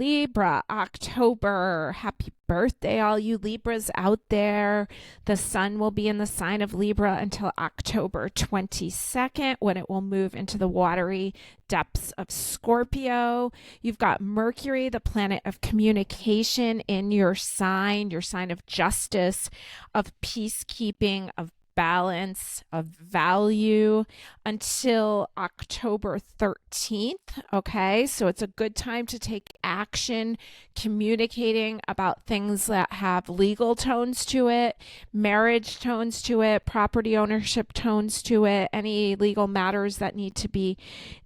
Libra, October. Happy birthday, all you Libras out there. The sun will be in the sign of Libra until October 22nd, when it will move into the watery depths of Scorpio. You've got Mercury, the planet of communication, in your sign of justice, of peacekeeping, of balance, of value, until October 13th. Okay, so it's a good time to take action, communicating about things that have legal tones to it, marriage tones to it, property ownership tones to it, any legal matters that need to be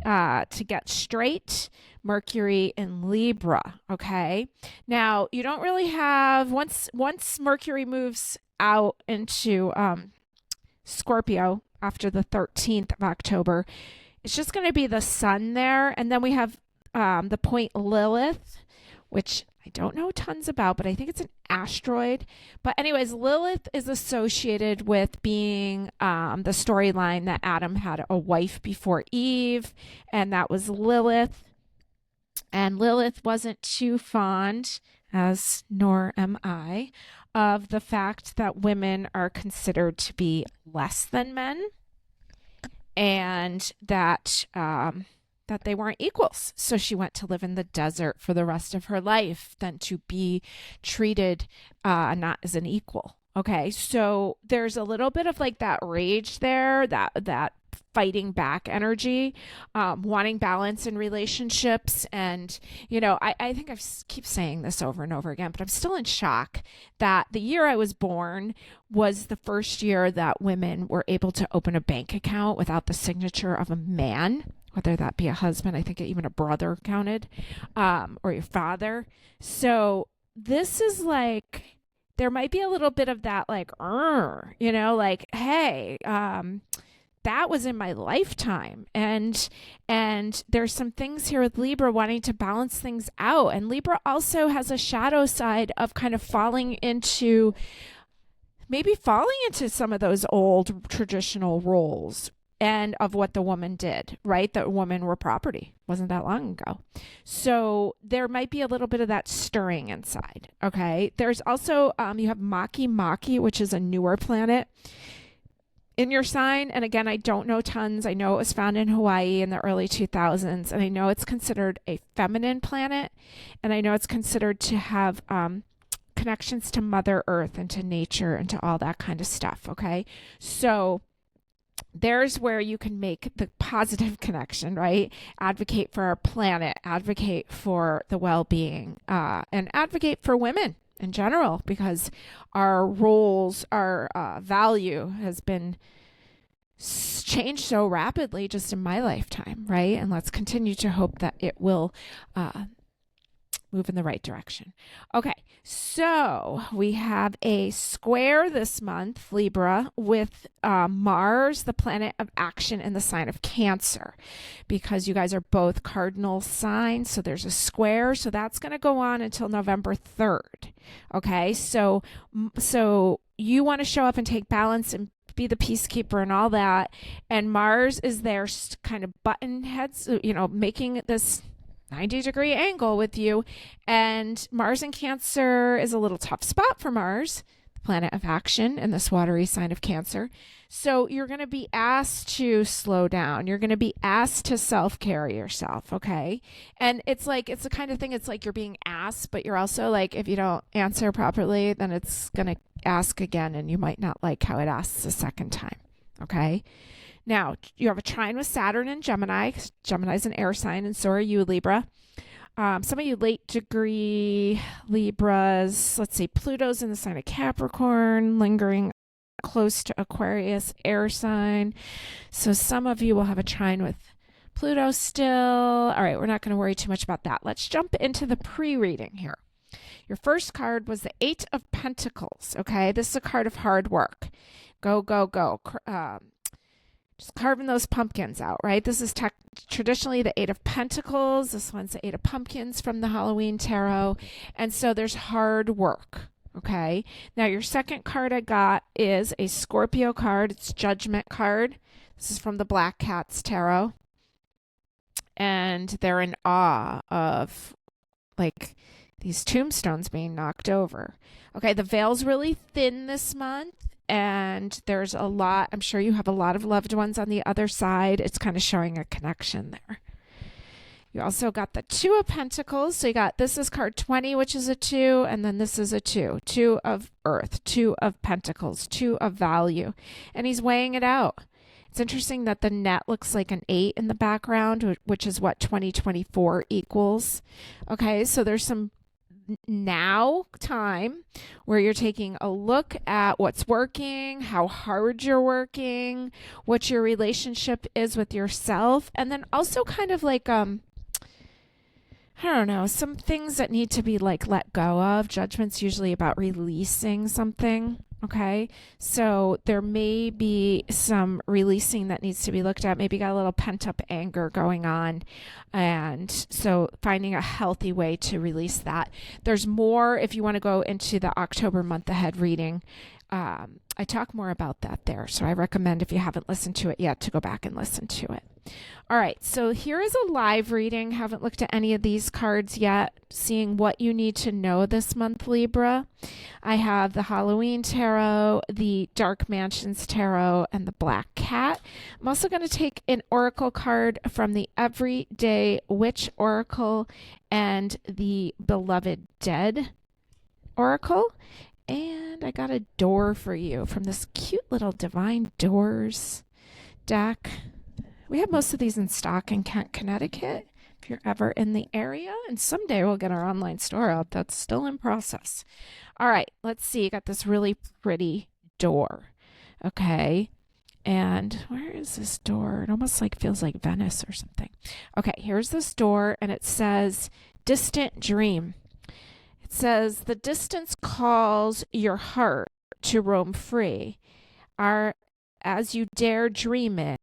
to get straight. Mercury in Libra. Okay, now you don't really have, once Mercury moves out into Scorpio after the 13th of October, it's just going to be the sun there. And then we have the point Lilith, which I don't know tons about, but I think it's an asteroid. But anyways, Lilith is associated with being the storyline that Adam had a wife before Eve, and that was Lilith. And Lilith wasn't too fond, as nor am I, of the fact that women are considered to be less than men, and that they weren't equals. So she went to live in the desert for the rest of her life than to be treated not as an equal. Okay, so there's a little bit of like that rage there, that fighting back energy, wanting balance in relationships. And, I think I keep saying this over and over again, but I'm still in shock that the year I was born was the first year that women were able to open a bank account without the signature of a man, whether that be a husband. I think even a brother counted, or your father. So this is like, there might be a little bit of that, like, like, hey, that was in my lifetime. And there's some things here with Libra wanting to balance things out. And Libra also has a shadow side of kind of falling into some of those old traditional roles, and of what the woman did, right? That women were property. Wasn't that long ago. So there might be a little bit of that stirring inside. Okay. There's also, you have Maki, which is a newer planet in your sign. And again, I don't know tons. I know it was found in Hawaii in the early 2000s, and I know it's considered a feminine planet, and I know it's considered to have connections to Mother Earth and to nature and to all that kind of stuff. Okay. So there's where you can make the positive connection, right? Advocate for our planet, advocate for the well-being, and advocate for women in general, because our roles, our value has been changed so rapidly just in my lifetime, right? And let's continue to hope that it will move in the right direction. Okay, so we have a square this month, Libra, with Mars, the planet of action, in the sign of Cancer, because you guys are both cardinal signs. So there's a square. So that's going to go on until November 3rd. Okay, so you want to show up and take balance and be the peacekeeper and all that. And Mars is there kind of button heads, making this 90-degree angle with you. And Mars in Cancer is a little tough spot for Mars, the planet of action, in this watery sign of Cancer. So you're going to be asked to slow down. You're going to be asked to self-care yourself, okay? And it's the kind of thing, it's like you're being asked, but you're also like, if you don't answer properly, then it's going to ask again, and you might not like how it asks a second time, okay? Now, you have a trine with Saturn and Gemini. Gemini's an air sign, and so are you, Libra. Some of you late degree Libras, let's see, Pluto's in the sign of Capricorn, lingering close to Aquarius, air sign. So some of you will have a trine with Pluto still. All right, we're not going to worry too much about that. Let's jump into the pre-reading here. Your first card was the Eight of Pentacles, okay? This is a card of hard work. Go, go, go. Just carving those pumpkins out, right? This is traditionally the Eight of Pentacles. This one's the Eight of Pumpkins from the Halloween Tarot. And so there's hard work, okay? Now, your second card I got is a Scorpio card. It's Judgment card. This is from the Black Cats Tarot. And they're in awe of like these tombstones being knocked over. Okay, the veil's really thin this month, and there's a lot. I'm sure you have a lot of loved ones on the other side. It's kind of showing a connection there. You also got the Two of Pentacles. So you got, this is card 20, which is a 2, and then this is a 2. 2 of Earth, 2 of Pentacles, 2 of value. And he's weighing it out. It's interesting that the net looks like an 8 in the background, which is what 2024 equals. Okay, so there's some now time where you're taking a look at what's working, how hard you're working, what your relationship is with yourself, and then also kind of like I don't know, some things that need to be like let go of. Judgment's usually about releasing something. Okay, so there may be some releasing that needs to be looked at. Maybe you got a little pent up anger going on. And so finding a healthy way to release that. There's more if you want to go into the October month ahead reading. I talk more about that there. So I recommend, if you haven't listened to it yet, to go back and listen to it. All right, so here is a live reading. Haven't looked at any of these cards yet, seeing what you need to know this month, Libra. I have the Halloween Tarot, the Dark Mansions Tarot, and the Black Cat. I'm also going to take an oracle card from the Everyday Witch Oracle and the Beloved Dead Oracle. And I got a door for you from this cute little Divine Doors deck. We have most of these in stock in Kent, Connecticut, if you're ever in the area. And someday we'll get our online store out. That's still in process. All right, let's see. You got this really pretty door. Okay. And where is this door? It almost like feels like Venice or something. Okay, here's this door, and it says Distant Dream. It says, the distance calls your heart to roam free. As you dare dream it,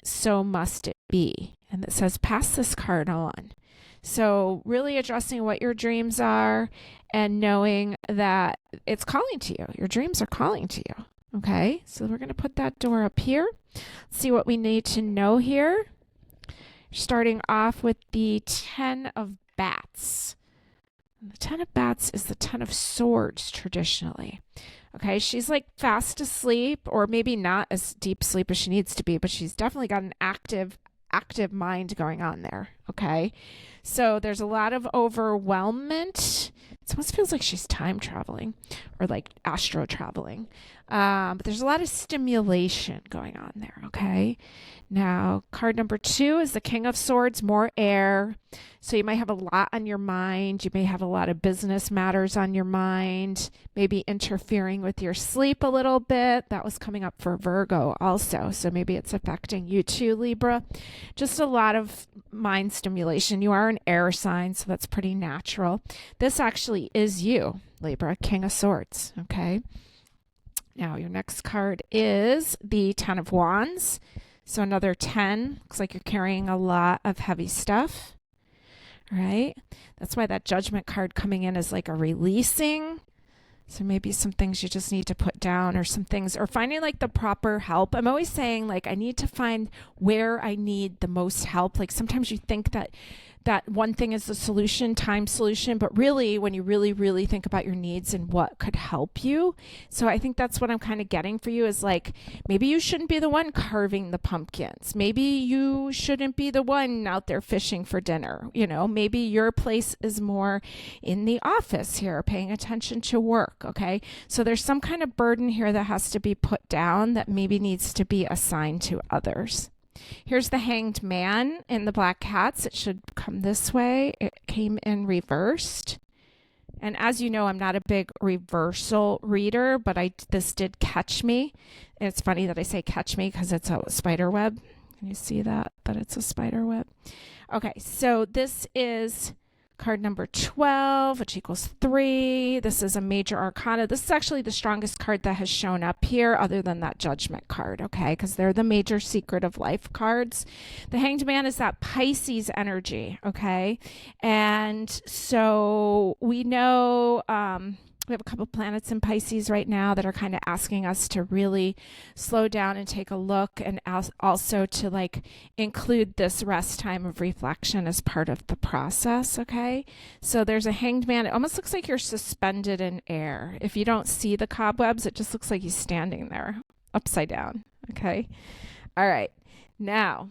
so must it be. And it says, pass this card on. So really addressing what your dreams are and knowing that it's calling to you. Your dreams are calling to you. Okay, so we're going to put that door up here. Let's see what we need to know here. Starting off with the 10 of Bats. The 10 of Bats is the 10 of Swords traditionally. Okay, she's like fast asleep, or maybe not as deep sleep as she needs to be, but she's definitely got an active mind going on there. Okay, so there's a lot of overwhelmment. It almost feels like she's time traveling or like astro traveling. But there's a lot of stimulation going on there. Okay, now card number 2 is the King of Swords, more air. So you might have a lot on your mind. You may have a lot of business matters on your mind, maybe interfering with your sleep a little bit. That was coming up for Virgo also. So maybe it's affecting you too, Libra. Just a lot of mind stimulation. You are an air sign, so that's pretty natural. This actually is you, Libra, King of Swords. Okay. Now your next card is the 10 of Wands. So another 10. Looks like you're carrying a lot of heavy stuff. Right? That's why that Judgment card coming in is like a releasing. So maybe some things you just need to put down, or some things, or finding like the proper help. I'm always saying, like, I need to find where I need the most help. Like sometimes you think that one thing is the solution, time solution, but really when you really think about your needs and what could help you. So I think that's what I'm kind of getting for you is like, maybe you shouldn't be the one carving the pumpkins. Maybe you shouldn't be the one out there fishing for dinner. You know, maybe your place is more in the office here, paying attention to work. Okay. So there's some kind of burden here that has to be put down that maybe needs to be assigned to others. Here's the Hanged Man in the Black Cats. It should come this way. It came in reversed. And as you know, I'm not a big reversal reader, but this did catch me. And it's funny that I say catch me because it's a spider web. Can you see that it's a spider web? Okay, so this is card number 12, which equals 3. This is a major arcana. This is actually the strongest card that has shown up here other than that Judgment card, okay? Because they're the major secret of life cards. The Hanged Man is that Pisces energy, okay? And so we know We have a couple planets in Pisces right now that are kind of asking us to really slow down and take a look, and also to like include this rest time of reflection as part of the process. Okay. So there's a hanged man. It almost looks like you're suspended in air. If you don't see the cobwebs, it just looks like he's standing there upside down. Okay. All right. Now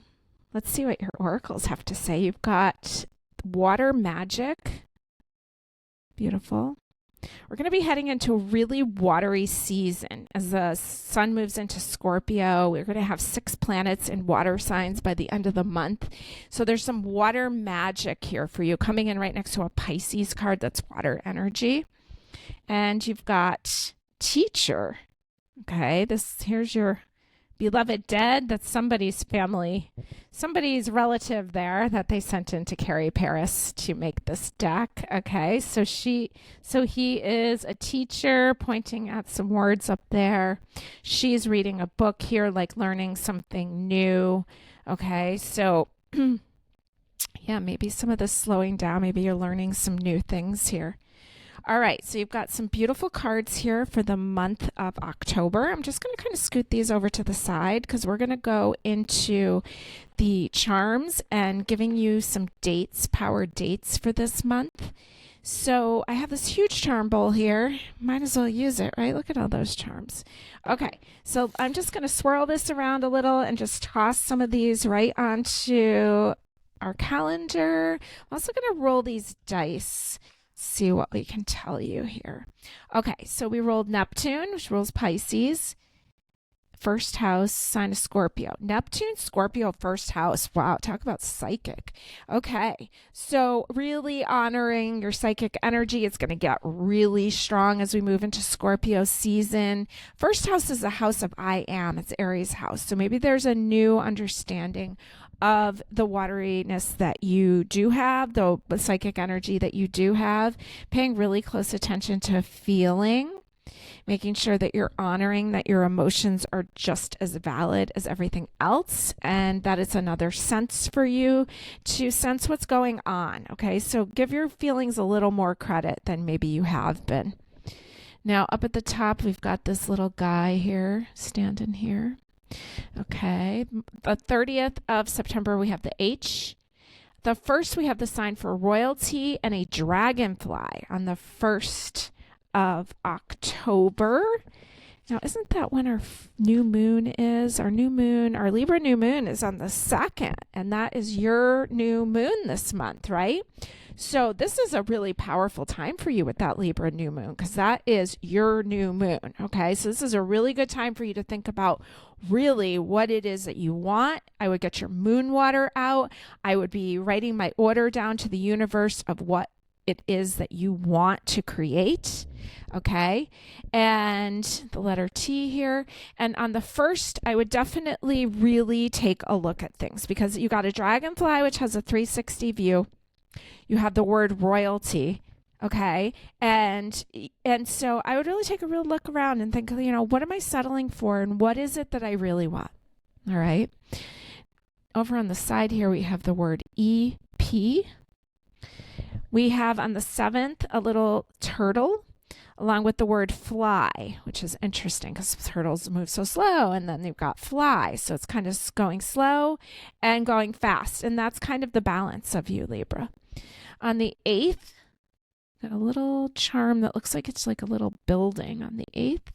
let's see what your oracles have to say. You've got water magic. Beautiful. We're going to be heading into a really watery season as the sun moves into Scorpio. We're going to have 6 planets in water signs by the end of the month. So there's some water magic here for you, coming in right next to a Pisces card that's water energy. And you've got teacher. Okay, here's your beloved dead. That's somebody's family, somebody's relative there that they sent in to Carrie Paris to make this deck. Okay, so he is a teacher pointing at some words up there. She's reading a book here, like learning something new. Okay, so yeah, maybe some of this slowing down. Maybe you're learning some new things here. All right, so you've got some beautiful cards here for the month of October. I'm just going to kind of scoot these over to the side because we're going to go into the charms and giving you some dates, power dates for this month. So I have this huge charm bowl here. Might as well use it, right? Look at all those charms. Okay, so I'm just going to swirl this around a little and just toss some of these right onto our calendar. I'm also going to roll these dice. See what we can tell you here. Okay, so we rolled Neptune, which rules Pisces. First house, sign of Scorpio. Neptune, Scorpio, first house. Wow, talk about psychic. Okay, so really honoring your psychic energy. It's going to get really strong as we move into Scorpio season. First house is the house of I am. It's Aries house. So maybe there's a new understanding of the wateriness that you do have, the psychic energy that you do have, paying really close attention to feeling, making sure that you're honoring that your emotions are just as valid as everything else, and that it's another sense for you to sense what's going on. Okay, so give your feelings a little more credit than maybe you have been. Now, up at the top, we've got this little guy here, standing here. Okay, the 30th of September, we have the H. The 1st, we have the sign for royalty and a dragonfly on the 1st of October. Now, isn't that when our new moon is? Our new moon, our Libra new moon is on the 2nd, and that is your new moon this month, right? So this is a really powerful time for you with that Libra new moon, because that is your new moon. Okay, so this is a really good time for you to think about really what it is that you want. I would get your moon water out. I would be writing my order down to the universe of what it is that you want to create. Okay, and the letter T here. And on the 1st, I would definitely really take a look at things, because you got a dragonfly, which has a 360 view. You have the word royalty, okay? And so I would really take a real look around and think, what am I settling for, and what is it that I really want? All right. Over on the side here, we have the word EP. We have on the 7th a little turtle along with the word fly, which is interesting because turtles move so slow, and then they've got fly. So it's kind of going slow and going fast. And that's kind of the balance of you, Libra. On the 8th, got a little charm that looks like it's like a little building on the 8th.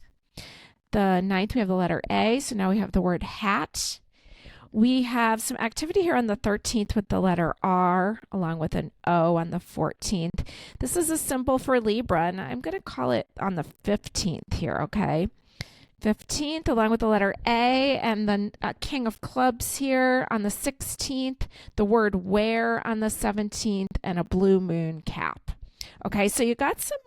The 9th, we have the letter A. So now we have the word hat. We have some activity here on the 13th with the letter R along with an O on the 14th. This is a symbol for Libra, and I'm going to call it on the 15th here, okay? 15th along with the letter A, and then King of Clubs here on the 16th, the word where on the 17th, and a blue moon cap. Okay, so you got some,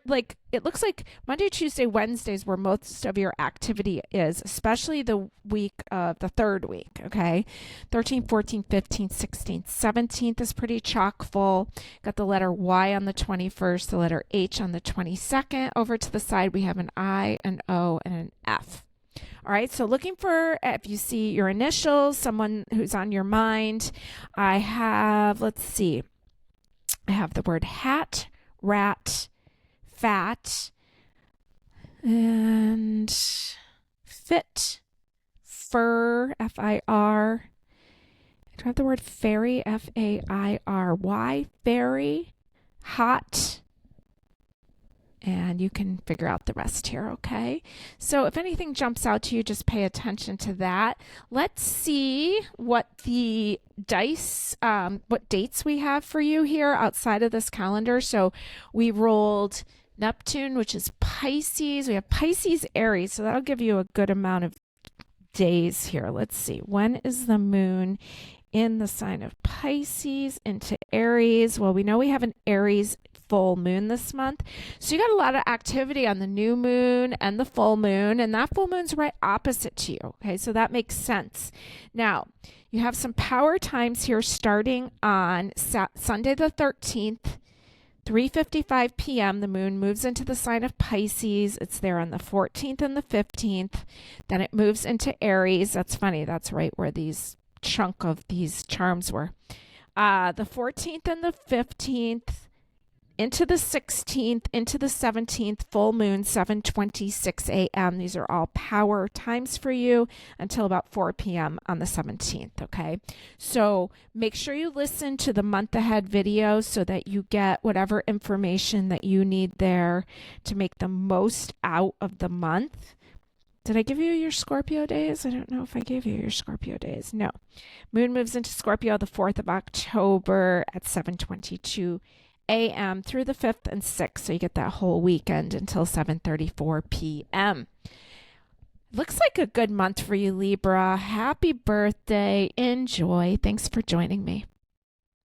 like, it looks like Monday, Tuesday, Wednesdays where most of your activity is, especially the week of the 3rd week, okay? 13th, 14th, 15th, 16th, 17th is pretty chock full. Got the letter Y on the 21st, the letter H on the 22nd. Over to the side, we have an I, an O, and an F. All right, so looking for, if you see your initials, someone who's on your mind. I have, let's see, I have the word hat, rat, fat, And fit, fur, F-I-R. Do I have the word fairy, F-A-I-R-Y, fairy, hot. And you can figure out the rest here, okay? So if anything jumps out to you, just pay attention to that. Let's see what the dice, what dates we have for you here outside of this calendar. So we rolled Neptune, which is Pisces. We have Pisces, Aries, so that'll give you a good amount of days here. Let's see. When is the moon in the sign of Pisces into Aries? Well, we know we have an Aries full moon this month. So you got a lot of activity on the new moon and the full moon, and that full moon's right opposite to you. Okay, so that makes sense. Now, you have some power times here starting on Sunday the 13th, 3:55 p.m. The moon moves into the sign of Pisces. It's there on the 14th and the 15th. Then it moves into Aries. That's funny. That's right where these chunk of these charms were. The 14th and the 15th, into the 16th, into the 17th, full moon, 7:26 a.m. These are all power times for you until about 4 p.m. on the 17th, okay? So make sure you listen to the month ahead video so that you get whatever information that you need there to make the most out of the month. Did I give you your Scorpio days? I don't know if I gave you your Scorpio days. No. Moon moves into Scorpio the 4th of October at 7:22 a.m. through the 5th and 6th. So you get that whole weekend until 7:34 p.m. Looks like a good month for you, Libra. Happy birthday. Enjoy. Thanks for joining me.